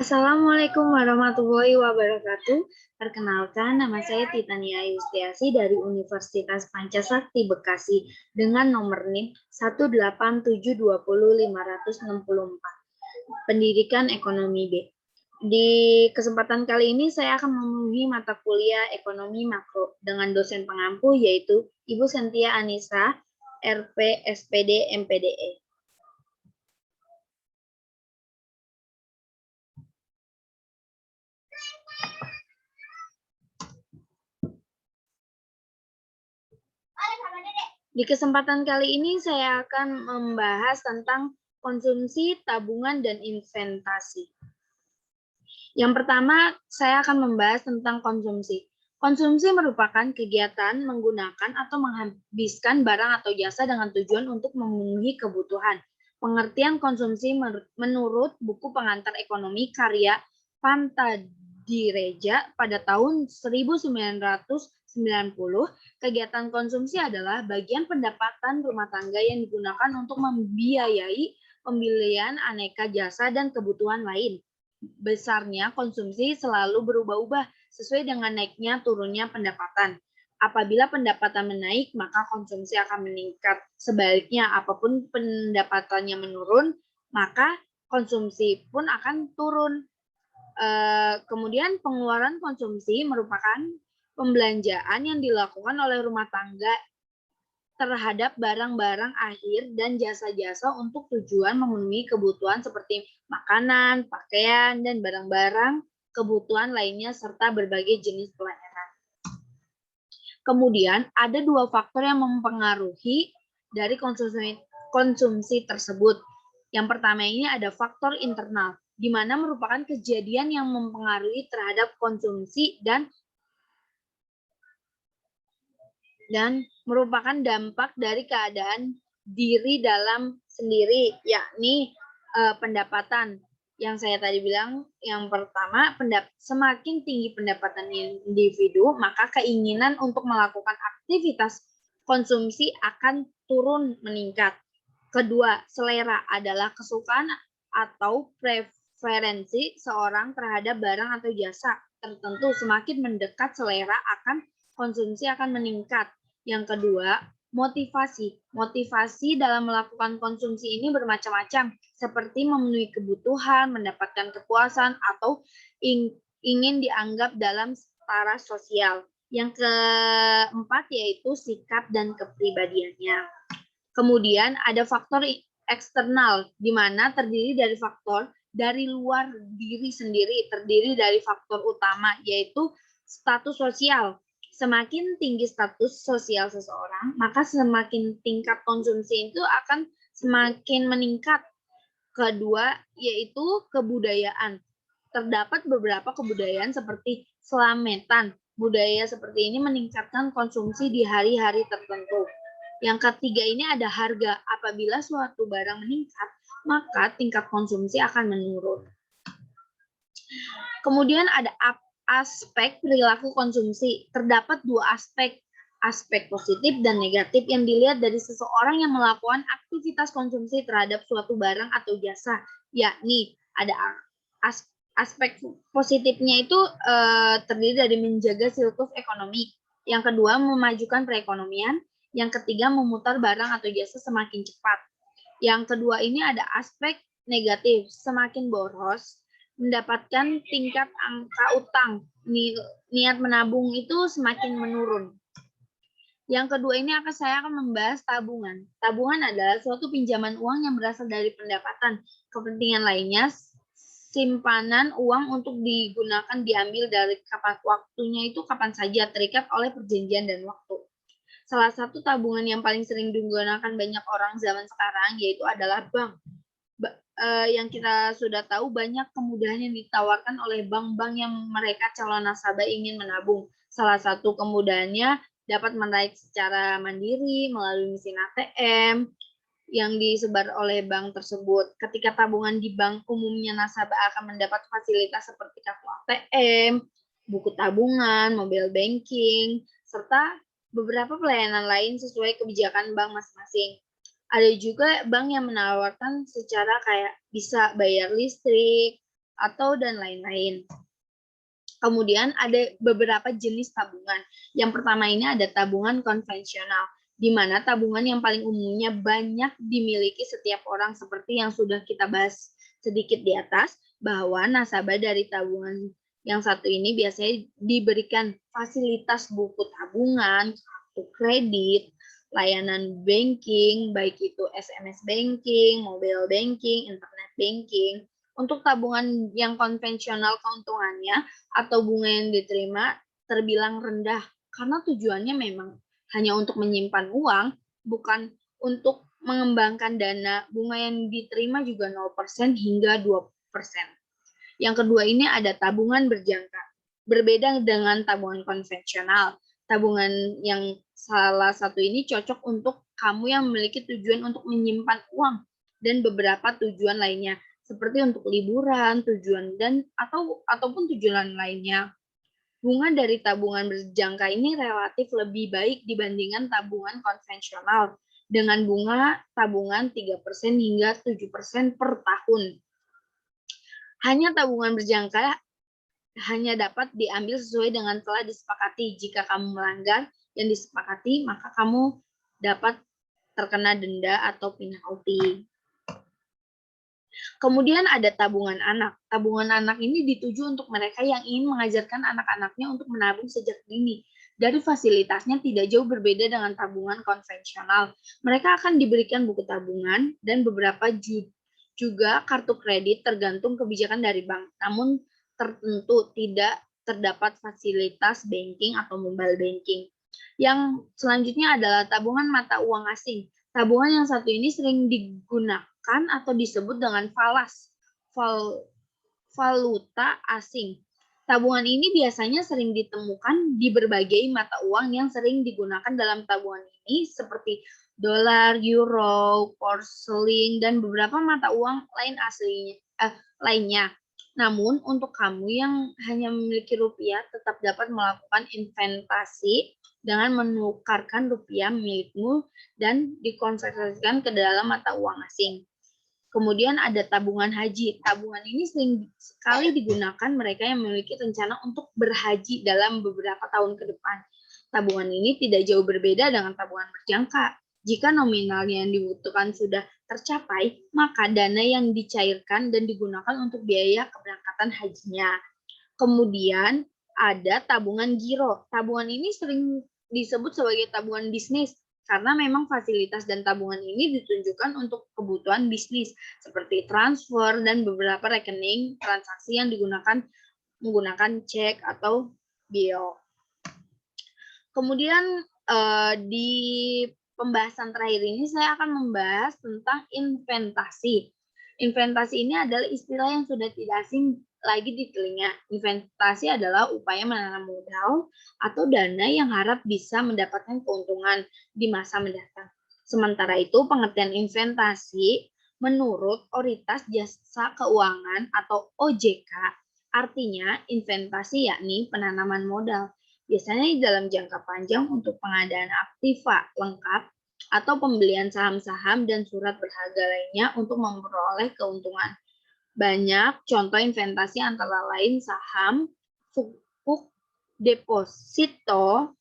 Assalamualaikum warahmatullahi wabarakatuh. Perkenalkan, nama saya Titania Yustiasi dari Universitas Pancasakti Bekasi dengan nomor NIM 187205064. Pendidikan Ekonomi B. Di kesempatan kali ini saya akan memenuhi mata kuliah Ekonomi Makro dengan dosen pengampu yaitu Ibu Sentia Anissa, RP SPD MPDE. Di kesempatan kali ini saya akan membahas tentang konsumsi, tabungan, dan investasi. Yang pertama, saya akan membahas tentang konsumsi. Konsumsi merupakan kegiatan menggunakan atau menghabiskan barang atau jasa dengan tujuan untuk memenuhi kebutuhan. Pengertian konsumsi menurut buku pengantar ekonomi karya Pantadireja pada tahun 1990, kegiatan konsumsi adalah bagian pendapatan rumah tangga yang digunakan untuk membiayai pembelian aneka jasa dan kebutuhan lain. Besarnya konsumsi selalu berubah-ubah sesuai dengan naiknya turunnya pendapatan. Apabila pendapatan menaik, maka konsumsi akan meningkat. Sebaliknya, apapun pendapatannya menurun, maka konsumsi pun akan turun. Kemudian pengeluaran konsumsi merupakan pembelanjaan yang dilakukan oleh rumah tangga terhadap barang-barang akhir dan jasa-jasa untuk tujuan memenuhi kebutuhan seperti makanan, pakaian, dan barang-barang kebutuhan lainnya serta berbagai jenis pelayanan. Kemudian ada dua faktor yang mempengaruhi dari konsumsi tersebut. Yang pertama ini ada faktor internal, di mana merupakan kejadian yang mempengaruhi terhadap konsumsi dan merupakan dampak dari keadaan diri dalam sendiri, yakni pendapatan. Yang saya tadi bilang, yang pertama, semakin tinggi pendapatan individu, maka keinginan untuk melakukan aktivitas konsumsi akan turun meningkat. Kedua, selera adalah kesukaan atau preferensi seorang terhadap barang atau jasa tertentu. Semakin mendekat selera akan konsumsi akan meningkat. Yang kedua, motivasi. Motivasi dalam melakukan konsumsi ini bermacam-macam, seperti memenuhi kebutuhan, mendapatkan kepuasan, atau ingin dianggap dalam setara sosial. Yang keempat yaitu sikap dan kepribadiannya. Kemudian ada faktor eksternal, di mana terdiri dari faktor dari luar diri sendiri, terdiri dari faktor utama, yaitu status sosial. Semakin tinggi status sosial seseorang, maka semakin tingkat konsumsi itu akan semakin meningkat. Kedua, yaitu kebudayaan. Terdapat beberapa kebudayaan seperti selametan. Budaya seperti ini meningkatkan konsumsi di hari-hari tertentu. Yang ketiga ini ada harga. Apabila suatu barang meningkat, maka tingkat konsumsi akan menurun. Kemudian ada aspek perilaku konsumsi. Terdapat dua aspek positif dan negatif yang dilihat dari seseorang yang melakukan aktivitas konsumsi terhadap suatu barang atau jasa, yakni ada aspek positifnya itu terdiri dari menjaga siklus ekonomi. Yang kedua, memajukan perekonomian. Yang ketiga, memutar barang atau jasa semakin cepat. Yang kedua ini ada aspek negatif, semakin boros, mendapatkan tingkat angka utang, niat menabung itu semakin menurun. Yang kedua ini saya akan membahas tabungan. Tabungan adalah suatu pinjaman uang yang berasal dari pendapatan. Kepentingan lainnya, simpanan uang untuk digunakan diambil dari kapan waktunya itu kapan saja, terikat oleh perjanjian dan waktu. Salah satu tabungan yang paling sering digunakan banyak orang zaman sekarang yaitu adalah bank. Yang kita sudah tahu banyak kemudahan yang ditawarkan oleh bank-bank yang mereka calon nasabah ingin menabung. Salah satu kemudahannya dapat menarik secara mandiri melalui mesin ATM yang disebar oleh bank tersebut. Ketika tabungan di bank, umumnya nasabah akan mendapat fasilitas seperti kartu ATM, buku tabungan, mobile banking, serta beberapa pelayanan lain sesuai kebijakan bank masing-masing. Ada juga bank yang menawarkan secara kayak bisa bayar listrik, atau dan lain-lain. Kemudian ada beberapa jenis tabungan. Yang pertama ini ada tabungan konvensional, di mana tabungan yang paling umumnya banyak dimiliki setiap orang seperti yang sudah kita bahas sedikit di atas, bahwa nasabah dari tabungan yang satu ini biasanya diberikan fasilitas buku tabungan, kartu kredit, layanan banking, baik itu SMS banking, mobile banking, internet banking. Untuk tabungan yang konvensional keuntungannya atau bunga yang diterima terbilang rendah karena tujuannya memang hanya untuk menyimpan uang, bukan untuk mengembangkan dana. Bunga yang diterima juga 0% hingga 2%. Yang kedua ini ada tabungan berjangka. Berbeda dengan tabungan konvensional. Tabungan yang salah satu ini cocok untuk kamu yang memiliki tujuan untuk menyimpan uang dan beberapa tujuan lainnya, seperti untuk liburan, tujuan ataupun tujuan lainnya. Bunga dari tabungan berjangka ini relatif lebih baik dibandingkan tabungan konvensional dengan bunga tabungan 3% hingga 7% per tahun. Hanya tabungan berjangka hanya dapat diambil sesuai dengan telah disepakati. Jika kamu melanggar yang disepakati, maka kamu dapat terkena denda atau penalti. Kemudian ada tabungan anak. Tabungan anak ini dituju untuk mereka yang ingin mengajarkan anak-anaknya untuk menabung sejak dini. Dari fasilitasnya tidak jauh berbeda dengan tabungan konvensional. Mereka akan diberikan buku tabungan dan beberapa juga kartu kredit tergantung kebijakan dari bank. Namun tertentu tidak terdapat fasilitas banking atau mobile banking. Yang selanjutnya adalah tabungan mata uang asing. Tabungan yang satu ini sering digunakan atau disebut dengan falas, valuta asing. Tabungan ini biasanya sering ditemukan di berbagai mata uang yang sering digunakan dalam tabungan ini seperti dolar, euro, pound, dan beberapa mata uang lainnya. Namun untuk kamu yang hanya memiliki rupiah tetap dapat melakukan investasi dengan menukarkan rupiah milikmu dan dikonversikan ke dalam mata uang asing. Kemudian ada tabungan haji. Tabungan ini sering sekali digunakan mereka yang memiliki rencana untuk berhaji dalam beberapa tahun ke depan. Tabungan ini tidak jauh berbeda dengan tabungan berjangka. Jika nominalnya yang dibutuhkan sudah tercapai, maka dana yang dicairkan dan digunakan untuk biaya keberangkatan hajinya. Kemudian ada tabungan giro. Tabungan ini sering disebut sebagai tabungan bisnis karena memang fasilitas dan tabungan ini ditunjukkan untuk kebutuhan bisnis seperti transfer dan beberapa rekening transaksi yang menggunakan cek atau bill. Kemudian di pembahasan terakhir ini saya akan membahas tentang investasi. Investasi ini adalah istilah yang sudah tidak asing lagi di telinga. Investasi adalah upaya menanam modal atau dana yang harap bisa mendapatkan keuntungan di masa mendatang. Sementara itu, pengertian investasi menurut Otoritas Jasa Keuangan atau OJK, artinya investasi yakni penanaman modal. Biasanya di dalam jangka panjang untuk pengadaan aktiva lengkap atau pembelian saham-saham dan surat berharga lainnya untuk memperoleh keuntungan. Banyak contoh investasi antara lain saham, sukuk, deposito,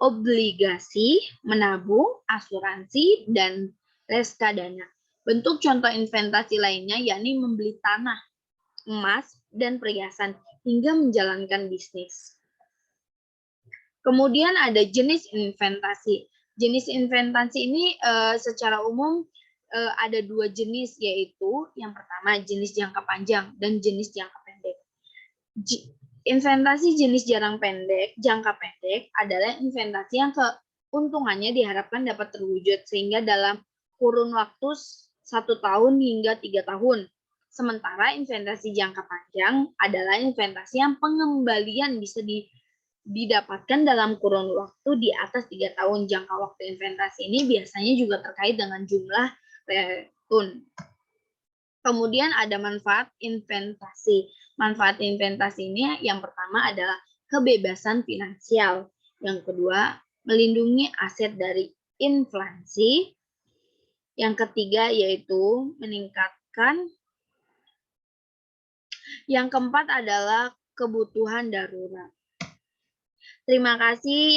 obligasi, menabung, asuransi, dan reksadana. Bentuk contoh investasi lainnya yakni membeli tanah, emas, dan perhiasan hingga menjalankan bisnis. Kemudian ada jenis investasi. Jenis investasi ini secara umum ada dua jenis, yaitu yang pertama jenis jangka panjang dan jenis jangka pendek. Investasi jenis jangka pendek adalah investasi yang keuntungannya diharapkan dapat terwujud sehingga dalam kurun waktu 1 tahun hingga 3 tahun. Sementara investasi jangka panjang adalah investasi yang pengembalian bisa didapatkan dalam kurun waktu di atas 3 tahun. Jangka waktu investasi ini biasanya juga terkait dengan jumlah return. Kemudian ada manfaat investasi. Manfaat investasi ini yang pertama adalah kebebasan finansial. Yang kedua, melindungi aset dari inflasi. Yang ketiga yaitu meningkatkan Yang keempat adalah kebutuhan darurat. Terima kasih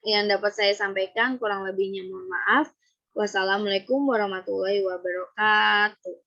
yang dapat saya sampaikan, kurang lebihnya mohon maaf. Wassalamualaikum warahmatullahi wabarakatuh.